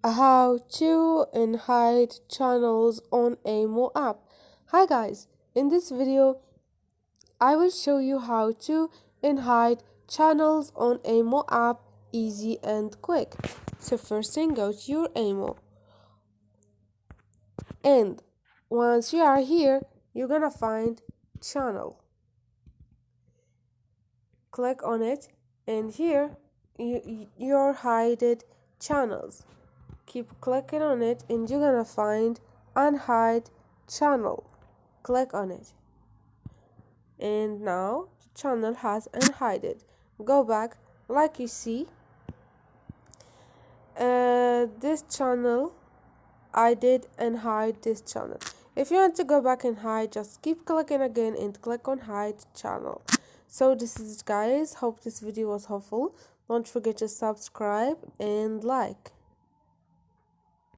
How to hide channels on Amo app. Hi guys, in this video I will show you how to hide channels on Amo app easy and quick. So first thing, go to your Amo, and once you are here you're gonna find channel. Click on it, and here you're hided channels. Keep clicking on it and you're gonna find unhide channel. Click on it, and now the channel has unhided. Go back. Like you see, this channel, I did unhide this channel. If you want to go back and hide, just keep clicking again and click on hide channel. So this is it guys. Hope this video was helpful. Don't forget to subscribe and like.